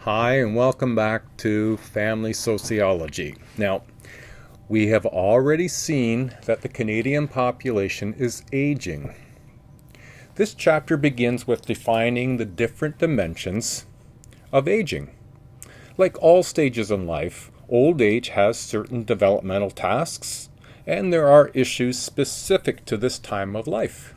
Hi, and welcome back to Family Sociology. Now, we have already seen that the Canadian population is aging. This chapter begins with defining the different dimensions of aging. Like all stages in life, old age has certain developmental tasks, and there are issues specific to this time of life.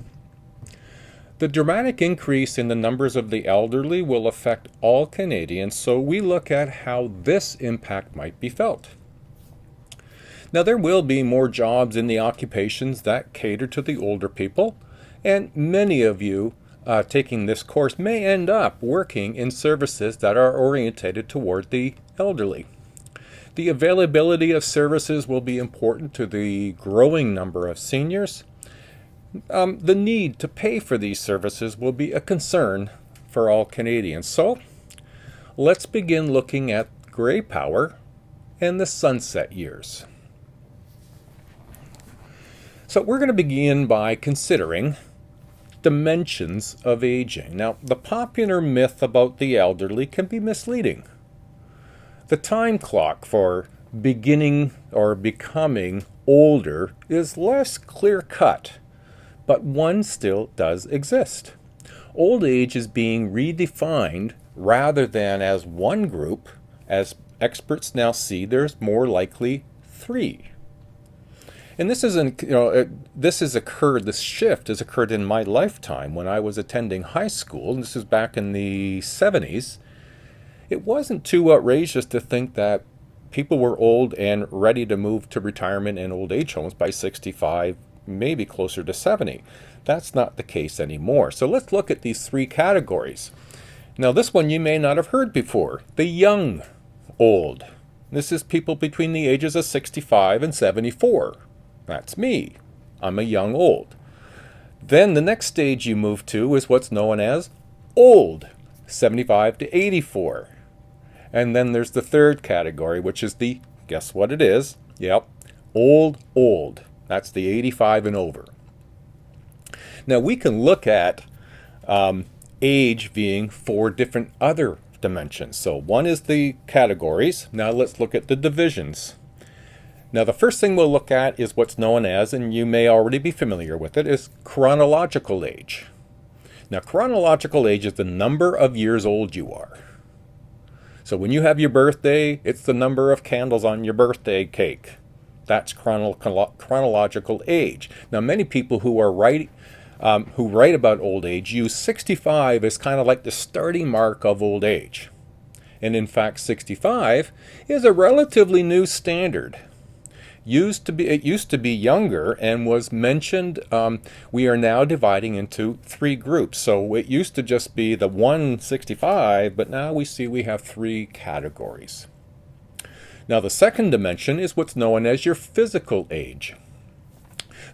The dramatic increase in the numbers of the elderly will affect all Canadians, so we look at how this impact might be felt. Now, there will be more jobs in the occupations that cater to the older people, and many of you taking this course may end up working in services that are orientated toward the elderly. The availability of services will be important to the growing number of seniors. The need to pay for these services will be a concern for all Canadians. So let's begin looking at grey power and the sunset years. So we're going to begin by considering dimensions of aging. Now, the popular myth about the elderly can be misleading. The time clock for beginning or becoming older is less clear-cut, but one still does exist. Old age is being redefined rather than as one group, as experts now see there's more likely three. And this shift has occurred in my lifetime when I was attending high school, and this is back in the 70s. It wasn't too outrageous to think that people were old and ready to move to retirement and old age homes by 65, maybe closer to 70. That's not the case anymore. So let's look at these three categories. Now, this one you may not have heard before, the young old. This is people between the ages of 65 and 74. That's me. I'm a young old. Then the next stage you move to is what's known as old, 75 to 84. And then there's the third category, which is guess what it is? Yep, old. That's the 85 and over. Now, we can look at age being four different other dimensions. So one is the categories. Now let's look at the divisions. Now, the first thing we'll look at is what's known as, and you may already be familiar with it, is chronological age. Now, chronological age is the number of years old you are. So when you have your birthday, it's the number of candles on your birthday cake. That's chronological age. Now, many people who write about old age use 65 as kind of like the starting mark of old age. And in fact, 65 is a relatively new standard. It used to be younger and was mentioned. We are now dividing into three groups. So it used to just be the 165, but now we see we have three categories. Now, the second dimension is what's known as your physical age.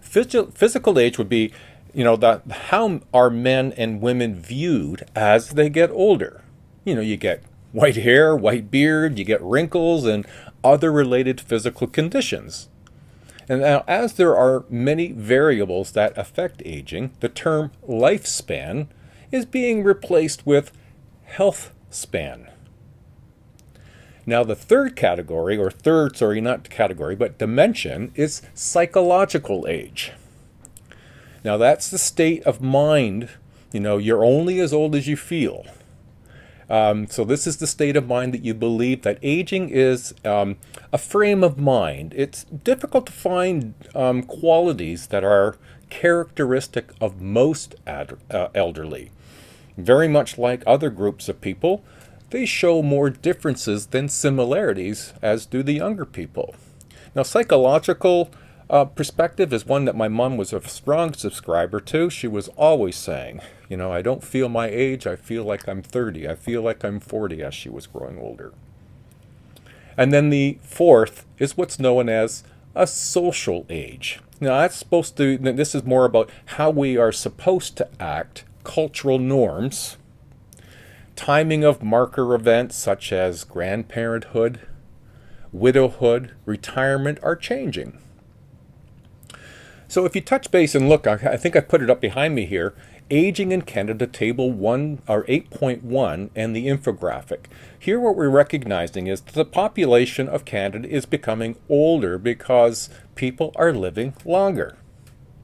Physical age would be, how are men and women viewed as they get older? You get white hair, white beard, you get wrinkles, and other related physical conditions. And now, as there are many variables that affect aging, the term lifespan is being replaced with health span. Now, the third category, dimension, is psychological age. Now, that's the state of mind. You're only as old as you feel. So this is the state of mind that you believe that aging is a frame of mind. It's difficult to find qualities that are characteristic of most elderly. Very much like other groups of people, they show more differences than similarities, as do the younger people. Now, psychological perspective is one that my mom was a strong subscriber to. She was always saying, I don't feel my age, I feel like I'm 30, I feel like I'm 40 as she was growing older. And then the fourth is what's known as a social age. Now, this is more about how we are supposed to act, cultural norms, timing of marker events such as grandparenthood, widowhood, retirement are changing. So if you touch base and look, I think I put it up behind me here, Aging in Canada, table 1 or 8.1, and the infographic. Here what we're recognizing is that the population of Canada is becoming older because people are living longer.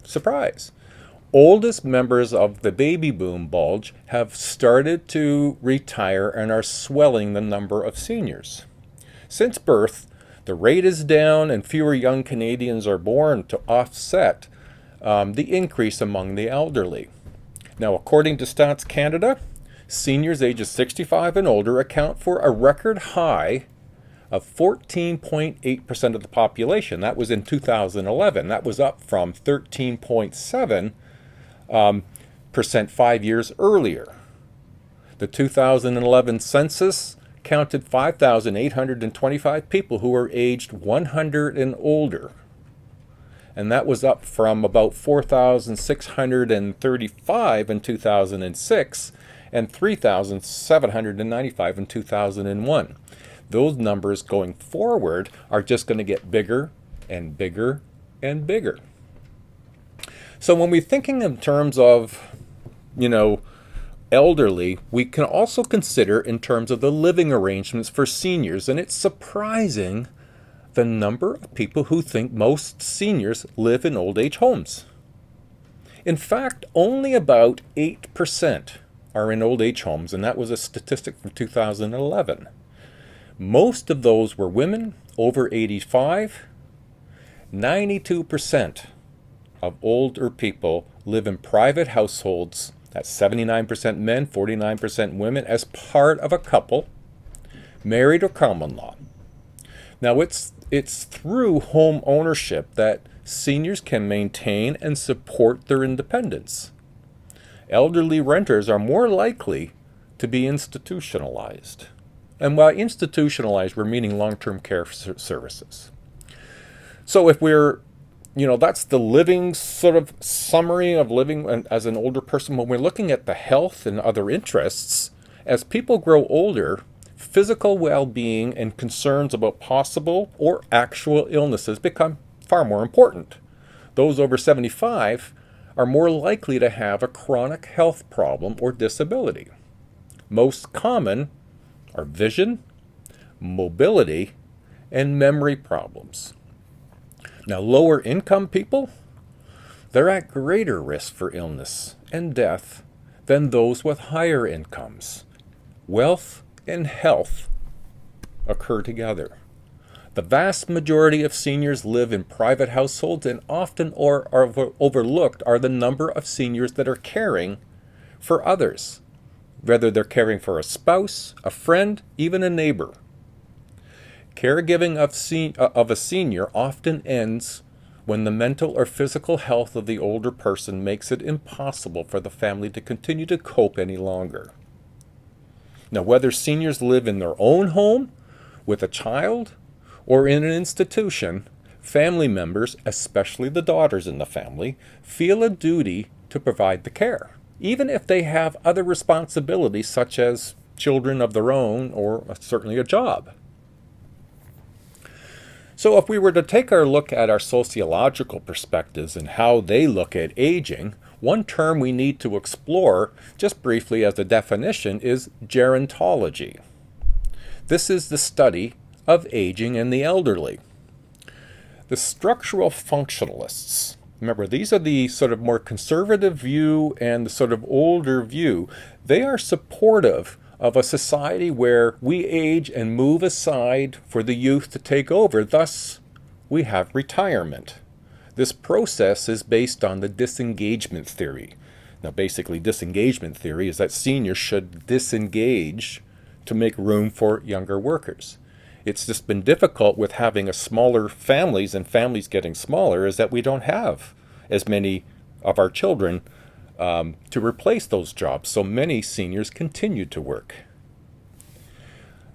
Surprise. Oldest members of the baby boom bulge have started to retire and are swelling the number of seniors. Since birth, the rate is down and fewer young Canadians are born to offset the increase among the elderly. Now, according to Stats Canada, seniors ages 65 and older account for a record high of 14.8% of the population. That was in 2011. That was up from 13.7% 5 years earlier. The 2011 census counted 5,825 people who were aged 100 and older. And that was up from about 4,635 in 2006 and 3,795 in 2001. Those numbers going forward are just going to get bigger and bigger and bigger. So when we're thinking in terms of, elderly, we can also consider in terms of the living arrangements for seniors. And it's surprising the number of people who think most seniors live in old age homes. In fact, only about 8% are in old age homes, and that was a statistic from 2011. Most of those were women over 85. 92% of older people live in private households. That's 79% men, 49% women, as part of a couple, married or common law. Now, it's through home ownership that seniors can maintain and support their independence. Elderly renters are more likely to be institutionalized. And by institutionalized, we're meaning long-term care services. So if that's the living sort of summary of living as an older person. When we're looking at the health and other interests, as people grow older, physical well-being and concerns about possible or actual illnesses become far more important. Those over 75 are more likely to have a chronic health problem or disability. Most common are vision, mobility, and memory problems. Now, lower income people, they're at greater risk for illness and death than those with higher incomes. Wealth and health occur together. The vast majority of seniors live in private households, and often are overlooked are the number of seniors that are caring for others, whether they're caring for a spouse, a friend, even a neighbor. Caregiving of a senior often ends when the mental or physical health of the older person makes it impossible for the family to continue to cope any longer. Now, whether seniors live in their own home with a child or in an institution, family members, especially the daughters in the family, feel a duty to provide the care, even if they have other responsibilities such as children of their own or certainly a job. So if we were to take our look at our sociological perspectives and how they look at aging, one term we need to explore, just briefly as a definition, is gerontology. This is the study of aging and the elderly. The structural functionalists, remember, these are the sort of more conservative view and the sort of older view. They are supportive of a society where we age and move aside for the youth to take over. Thus, we have retirement. This process is based on the disengagement theory. Now, basically, disengagement theory is that seniors should disengage to make room for younger workers. It's just been difficult with having a smaller families and families getting smaller, is that we don't have as many of our children to replace those jobs. So many seniors continue to work.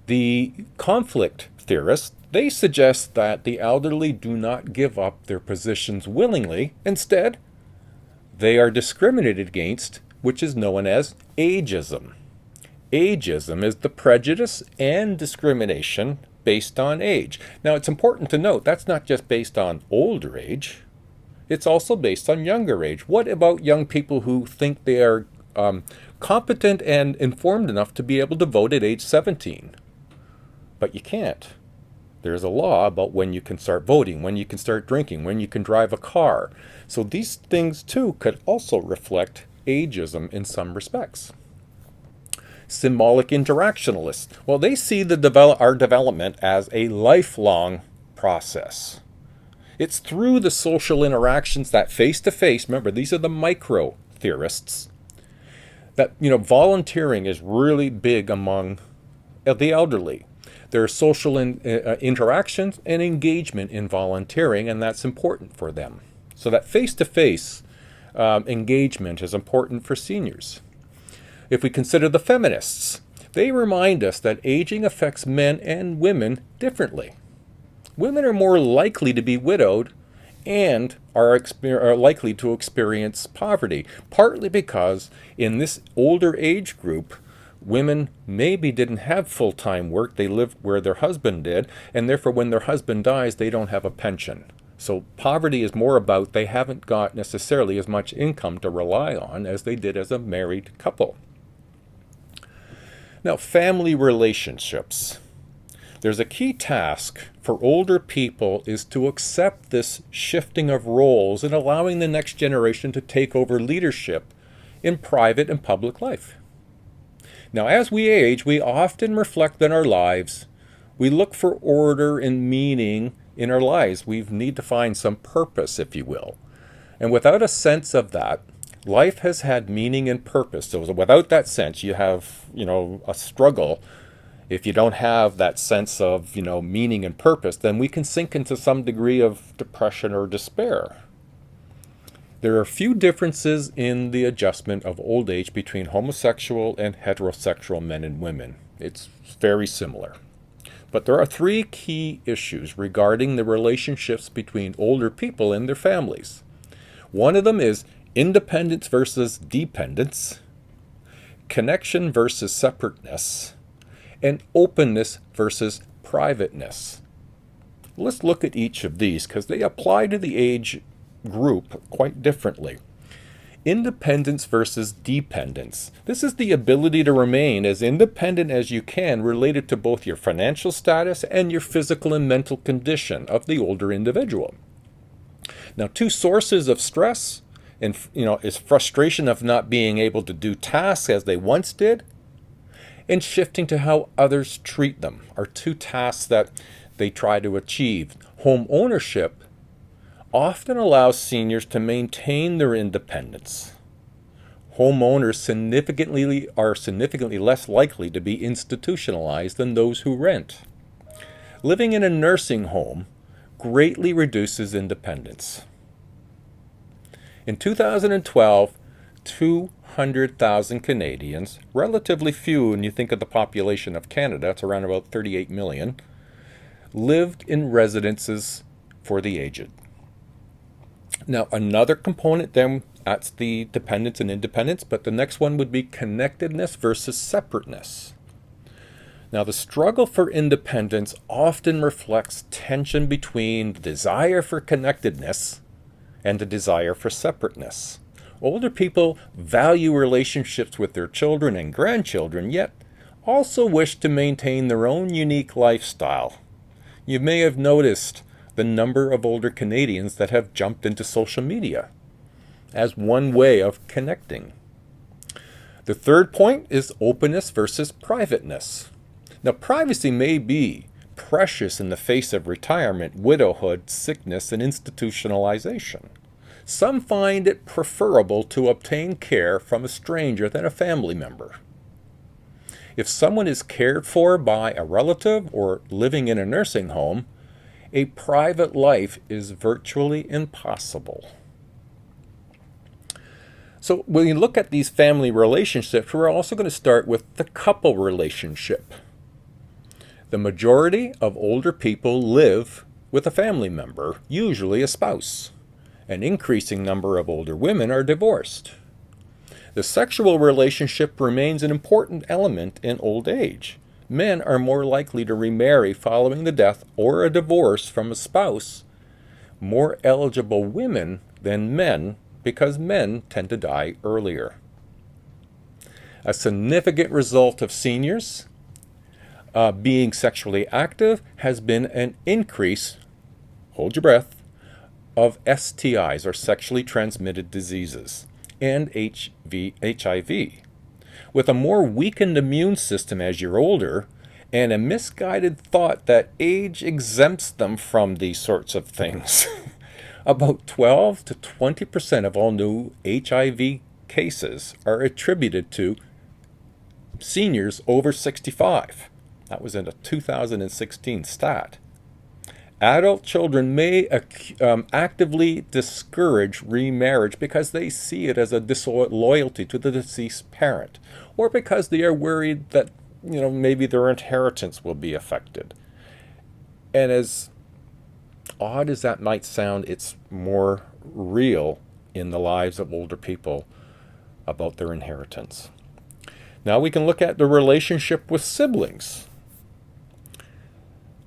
The conflict theorists, they suggest that the elderly do not give up their positions willingly. Instead, they are discriminated against, which is known as ageism. Ageism is the prejudice and discrimination based on age. Now, it's important to note that's not just based on older age. It's also based on younger age. What about young people who think they are competent and informed enough to be able to vote at age 17? But you can't. There's a law about when you can start voting, when you can start drinking, when you can drive a car. So these things too could also reflect ageism in some respects. Symbolic interactionalists. Well, they see our development as a lifelong process. It's through the social interactions, that face-to-face, remember, these are the micro theorists, that, volunteering is really big among the elderly. There are social interactions and engagement in volunteering, and that's important for them. So that face-to-face engagement is important for seniors. If we consider the feminists, they remind us that aging affects men and women differently. Women are more likely to be widowed and are likely to experience poverty, partly because in this older age group, women maybe didn't have full-time work. They lived where their husband did, and therefore when their husband dies, they don't have a pension. So poverty is more about they haven't got necessarily as much income to rely on as they did as a married couple. Now, family relationships. There's a key task for older people is to accept this shifting of roles and allowing the next generation to take over leadership in private and public life. Now, as we age, we often reflect on our lives. We look for order and meaning in our lives. We need to find some purpose, if you will. And without a sense of that, life has had meaning and purpose. So without that sense, you have, a struggle. If you don't have that sense of, meaning and purpose, then we can sink into some degree of depression or despair. There are a few differences in the adjustment of old age between homosexual and heterosexual men and women. It's very similar. But there are three key issues regarding the relationships between older people and their families. One of them is independence versus dependence, connection versus separateness, and openness versus privateness. Let's look at each of these because they apply to the age group quite differently. Independence versus dependence. This is the ability to remain as independent as you can related to both your financial status and your physical and mental condition of the older individual. Now, two sources of stress and is frustration of not being able to do tasks as they once did, and shifting to how others treat them are two tasks that they try to achieve. Home ownership often allows seniors to maintain their independence. Homeowners are significantly less likely to be institutionalized than those who rent. Living in a nursing home greatly reduces independence. In 2012, 200,000 Canadians, relatively few when you think of the population of Canada, it's around about 38 million, lived in residences for the aged. Now, another component then, that's the dependence and independence, but the next one would be connectedness versus separateness. Now, the struggle for independence often reflects tension between the desire for connectedness and the desire for separateness. Older people value relationships with their children and grandchildren, yet also wish to maintain their own unique lifestyle. You may have noticed the number of older Canadians that have jumped into social media as one way of connecting. The third point is openness versus privateness. Now, privacy may be precious in the face of retirement, widowhood, sickness, and institutionalization. Some find it preferable to obtain care from a stranger than a family member. If someone is cared for by a relative or living in a nursing home, a private life is virtually impossible. So when you look at these family relationships, we're also going to start with the couple relationship. The majority of older people live with a family member, usually a spouse. An increasing number of older women are divorced. The sexual relationship remains an important element in old age. Men are more likely to remarry following the death or a divorce from a spouse. More eligible women than men because men tend to die earlier. A significant result of seniors being sexually active has been an increase, hold your breath, of STIs, or sexually transmitted diseases, and HIV. With a more weakened immune system as you're older, and a misguided thought that age exempts them from these sorts of things, about 12 to 20% of all new HIV cases are attributed to seniors over 65. That was in a 2016 stat. Adult children may actively discourage remarriage because they see it as a disloyalty to the deceased parent, or because they are worried that maybe their inheritance will be affected. And as odd as that might sound, it's more real in the lives of older people about their inheritance. Now we can look at the relationship with siblings.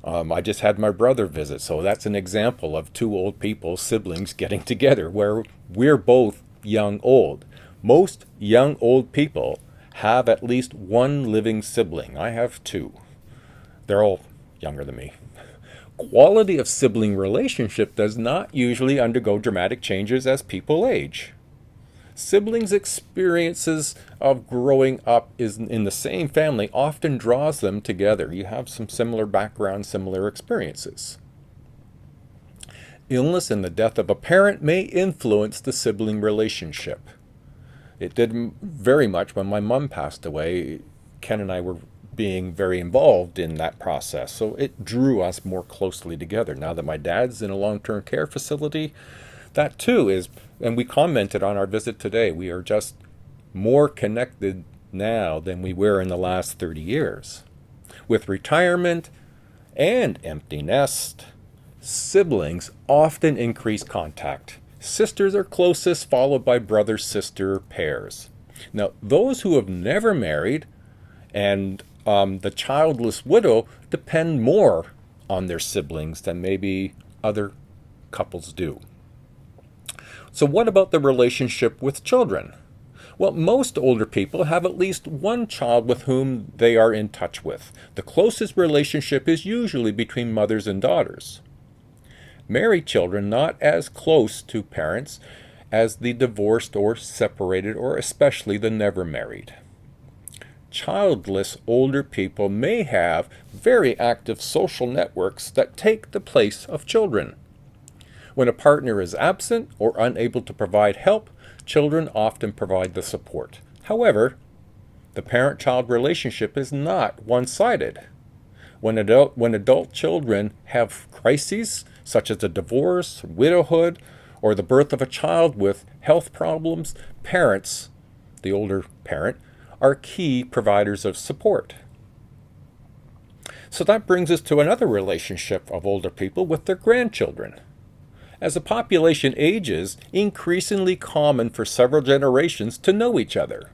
I just had my brother visit, so that's an example of two old people, siblings, getting together, where we're both young old. Most young old people have at least one living sibling. I have two. They're all younger than me. Quality of sibling relationship does not usually undergo dramatic changes as people age. Siblings' experiences of growing up in the same family often draws them together. You have some similar backgrounds, similar experiences. Illness and the death of a parent may influence the sibling relationship. It did very much when my mom passed away. Ken and I were being very involved in that process, so it drew us more closely together. Now that my dad's in a long-term care facility, that too is, and we commented on our visit today, we are just more connected now than we were in the last 30 years. With retirement and empty nest, siblings often increase contact. Sisters are closest, followed by brother-sister pairs. Now, those who have never married and the childless widow depend more on their siblings than maybe other couples do. So what about the relationship with children? Well, most older people have at least one child with whom they are in touch with. The closest relationship is usually between mothers and daughters. Married children not as close to parents as the divorced or separated, or especially the never married. Childless older people may have very active social networks that take the place of children. When a partner is absent or unable to provide help, children often provide the support. However, the parent-child relationship is not one-sided. When adult children have crises, such as a divorce, widowhood, or the birth of a child with health problems, parents, the older parent, are key providers of support. So that brings us to another relationship of older people with their grandchildren. As the population ages, increasingly common for several generations to know each other.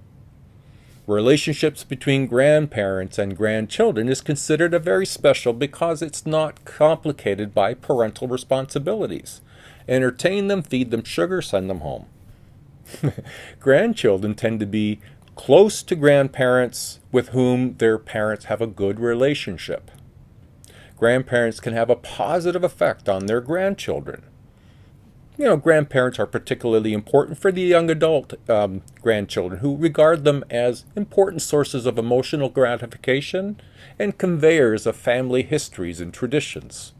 Relationships between grandparents and grandchildren is considered a very special because it's not complicated by parental responsibilities. Entertain them, feed them sugar, send them home. Grandchildren tend to be close to grandparents with whom their parents have a good relationship. Grandparents can have a positive effect on their grandchildren. Grandparents are particularly important for the young adult grandchildren, who regard them as important sources of emotional gratification and conveyors of family histories and traditions.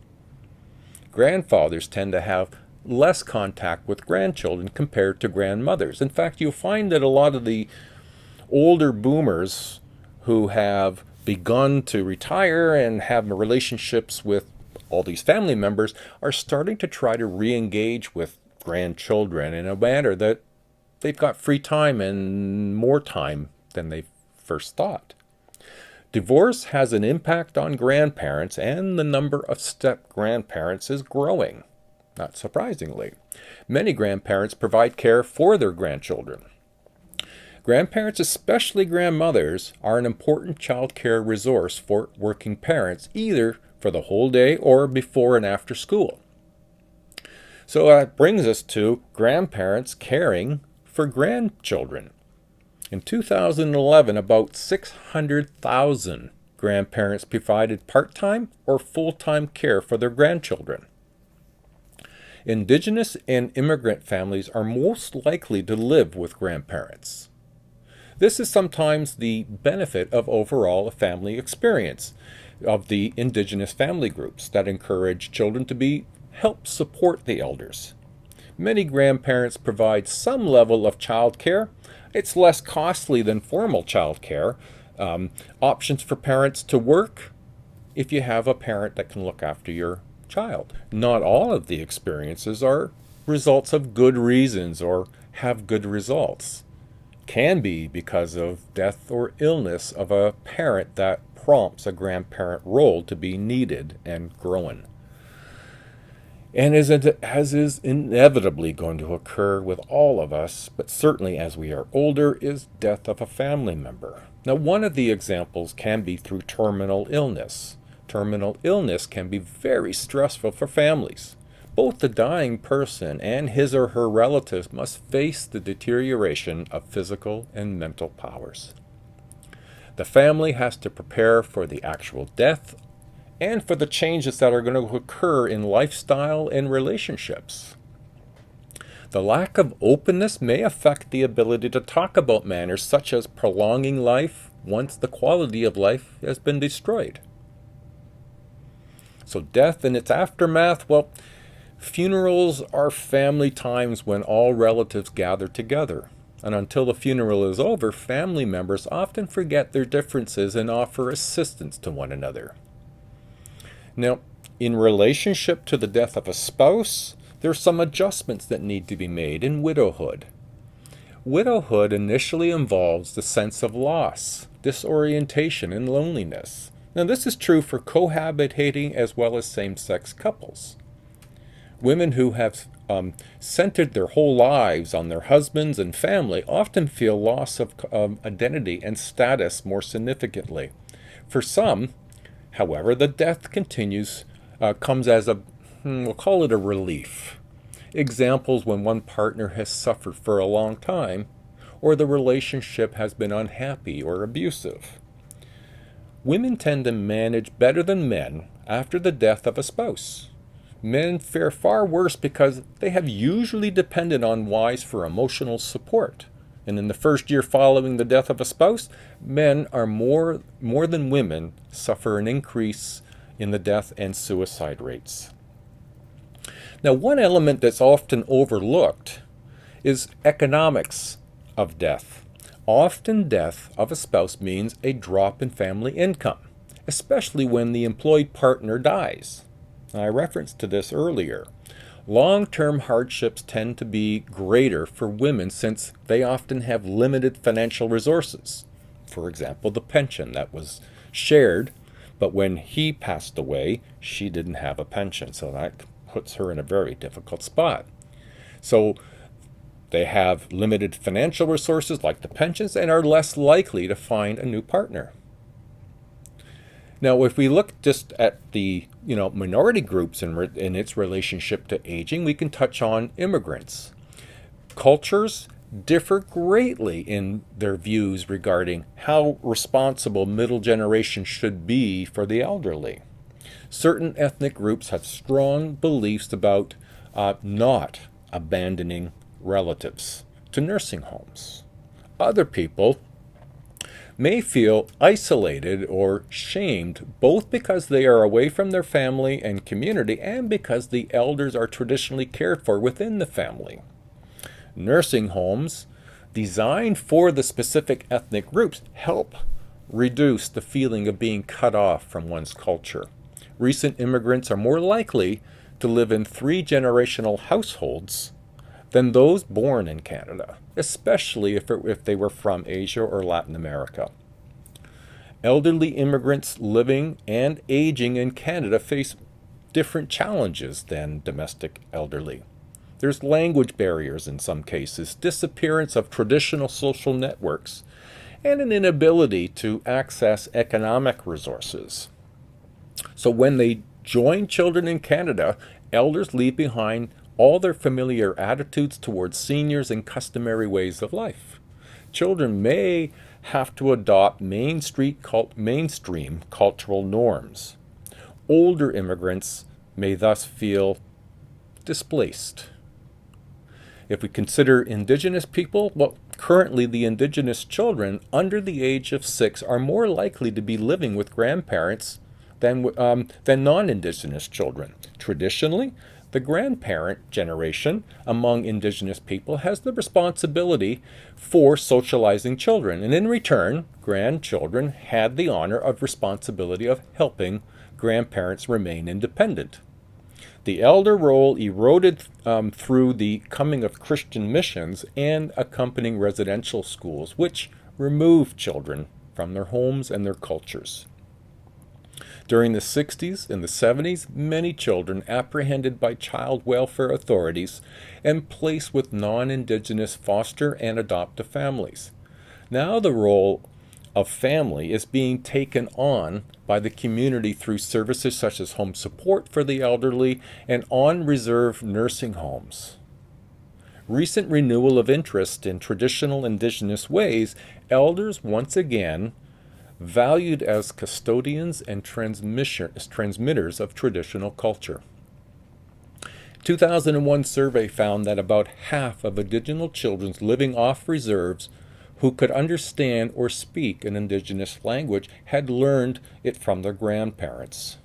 Grandfathers tend to have less contact with grandchildren compared to grandmothers. In fact, you'll find that a lot of the older boomers who have begun to retire and have relationships with all these family members are starting to try to re-engage with grandchildren in a manner that they've got free time and more time than they first thought. Divorce has an impact on grandparents, and the number of step-grandparents is growing, not surprisingly. Many grandparents provide care for their grandchildren. Grandparents, especially grandmothers, are an important child care resource for working parents, either for the whole day or before and after school. So that brings us to grandparents caring for grandchildren. In 2011, about 600,000 grandparents provided part-time or full-time care for their grandchildren. Indigenous and immigrant families are most likely to live with grandparents. This is sometimes the benefit of overall family experience of the indigenous family groups that encourage children to help support the elders. Many grandparents provide some level of child care. It's less costly than formal child care. Options for parents to work if you have a parent that can look after your child. Not all of the experiences are results of good reasons or have good results. Can be because of death or illness of a parent that prompts a grandparent role to be needed and growing. And as is inevitably going to occur with all of us, but certainly as we are older, is death of a family member. Now, one of the examples can be through terminal illness. Terminal illness can be very stressful for families. Both the dying person and his or her relatives must face the deterioration of physical and mental powers. The family has to prepare for the actual death and for the changes that are going to occur in lifestyle and relationships. The lack of openness may affect the ability to talk about matters such as prolonging life once the quality of life has been destroyed. So death and its aftermath, well, funerals are family times when all relatives gather together. And until the funeral is over, family members often forget their differences and offer assistance to one another. Now, in relationship to the death of a spouse, there are some adjustments that need to be made in widowhood. Widowhood initially involves the sense of loss, disorientation, and loneliness. Now, this is true for cohabitating as well as same-sex couples. Women who have centered their whole lives on their husbands and family often feel loss of identity and status more significantly. For some, however, the death comes as we'll call it a relief. Examples when one partner has suffered for a long time, or the relationship has been unhappy or abusive. Women tend to manage better than men after the death of a spouse. Men fare far worse because they have usually depended on wives for emotional support. And in the first year following the death of a spouse, men are more than women suffer an increase in the death and suicide rates. Now, one element that's often overlooked is economics of death. Often death of a spouse means a drop in family income, especially when the employed partner dies. I referenced to this earlier. Long-term hardships tend to be greater for women since they often have limited financial resources. For example, the pension that was shared, but when he passed away, she didn't have a pension, so that puts her in a very difficult spot. So they have limited financial resources like the pensions and are less likely to find a new partner. Now, if we look just at the minority groups in its relationship to aging, we can touch on immigrants. Cultures differ greatly in their views regarding how responsible middle generation should be for the elderly. Certain ethnic groups have strong beliefs about not abandoning relatives to nursing homes. Other people may feel isolated or shamed both because they are away from their family and community and because the elders are traditionally cared for within the family. Nursing homes designed for the specific ethnic groups help reduce the feeling of being cut off from one's culture. Recent immigrants are more likely to live in 3-generational households than those born in Canada, especially if they were from Asia or Latin America. Elderly immigrants living and aging in Canada face different challenges than domestic elderly. There's language barriers in some cases, disappearance of traditional social networks, and an inability to access economic resources. So when they join children in Canada, elders leave behind all their familiar attitudes towards seniors and customary ways of life. Children may have to adopt mainstream cultural norms. Older immigrants may thus feel displaced. If we consider indigenous people, well, currently the indigenous children under the age of 6 are more likely to be living with grandparents than non-indigenous children. Traditionally, the grandparent generation among indigenous people has the responsibility for socializing children, and in return, grandchildren had the honor of responsibility of helping grandparents remain independent. The elder role eroded through the coming of Christian missions and accompanying residential schools, which removed children from their homes and their cultures. During the 60s and the 70s, many children apprehended by child welfare authorities and placed with non-indigenous foster and adoptive families. Now the role of family is being taken on by the community through services such as home support for the elderly and on-reserve nursing homes. Recent renewal of interest in traditional indigenous ways, elders once again valued as custodians and transmitters of traditional culture. 2001 survey found that about half of indigenous children living off reserves who could understand or speak an indigenous language had learned it from their grandparents.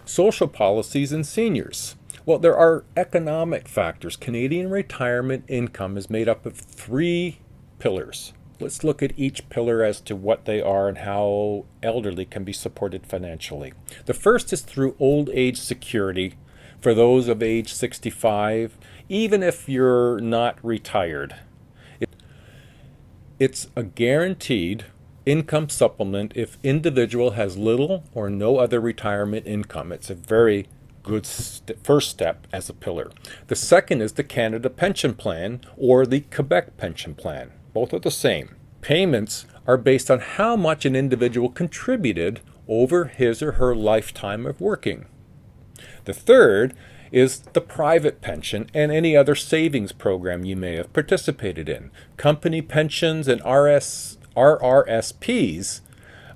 Social policies and seniors. Well, there are economic factors. Canadian retirement income is made up of 3 pillars. Let's look at each pillar as to what they are and how elderly can be supported financially. The first is through old age security for those of age 65, even if you're not retired. It's a guaranteed income supplement if individual has little or no other retirement income. It's a very good first step as a pillar. The second is the Canada Pension Plan or the Quebec Pension Plan. Both are the same. Payments are based on how much an individual contributed over his or her lifetime of working. The third is the private pension and any other savings program you may have participated in. Company pensions and RRSPs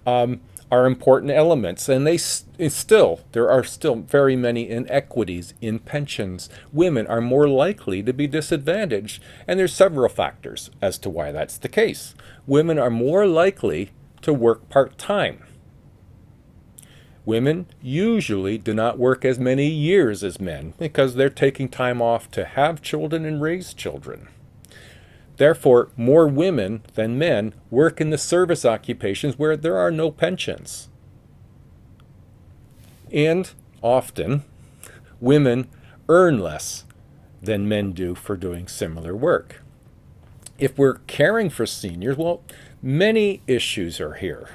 are important elements, and there are still very many inequities in pensions. Women are more likely to be disadvantaged, and there's several factors as to why that's the case. Women are more likely to work part-time. Women usually do not work as many years as men because they're taking time off to have children and raise children. Therefore, more women than men work in the service occupations where there are no pensions. And often, women earn less than men do for doing similar work. If we're caring for seniors, well, many issues are here.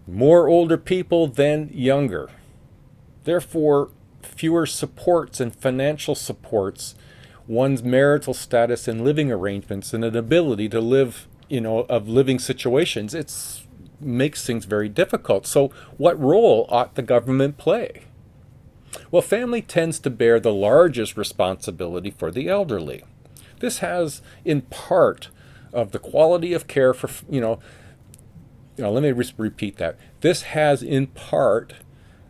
More older people than younger. Therefore, fewer supports and financial supports, one's marital status and living arrangements, and an ability to live, of living situations. It makes things very difficult. So what role ought the government play? Well, family tends to bear the largest responsibility for the elderly. This has, in part, of the quality of care for, let me repeat that. This has in part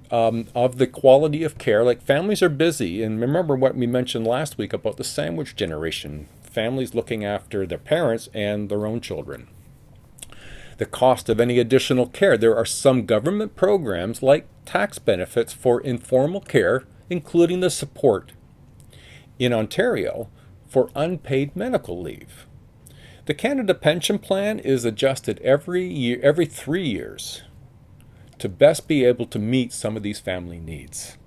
of the quality of care. Like, families are busy, and remember what we mentioned last week about the sandwich generation. Families looking after their parents and their own children. The cost of any additional care. There are some government programs like tax benefits for informal care, including the support in Ontario for unpaid medical leave. The Canada Pension Plan is adjusted every 3 years to best be able to meet some of these family needs.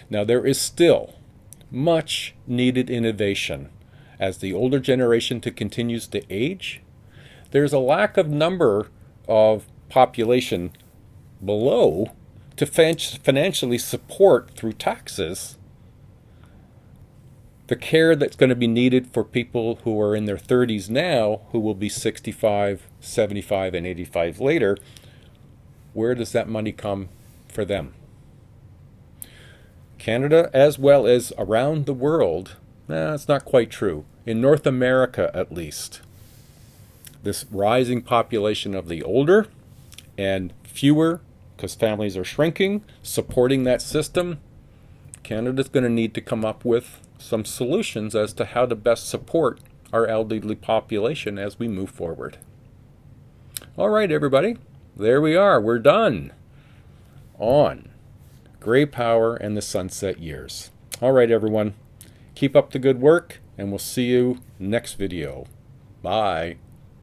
Now, there is still much needed innovation as the older generation continues to age. There's a lack of number of population below to financially support through taxes the care that's going to be needed for people who are in their 30s now, who will be 65, 75, and 85 later. Where does that money come for them? Canada, as well as around the world, that's not quite true. In North America, at least, this rising population of the older and fewer, because families are shrinking, supporting that system, Canada's going to need to come up with some solutions as to how to best support our elderly population as we move forward. All right, everybody, there we are. We're done on Gray Power and the Sunset Years. All right, everyone, keep up the good work, and we'll see you next video. Bye.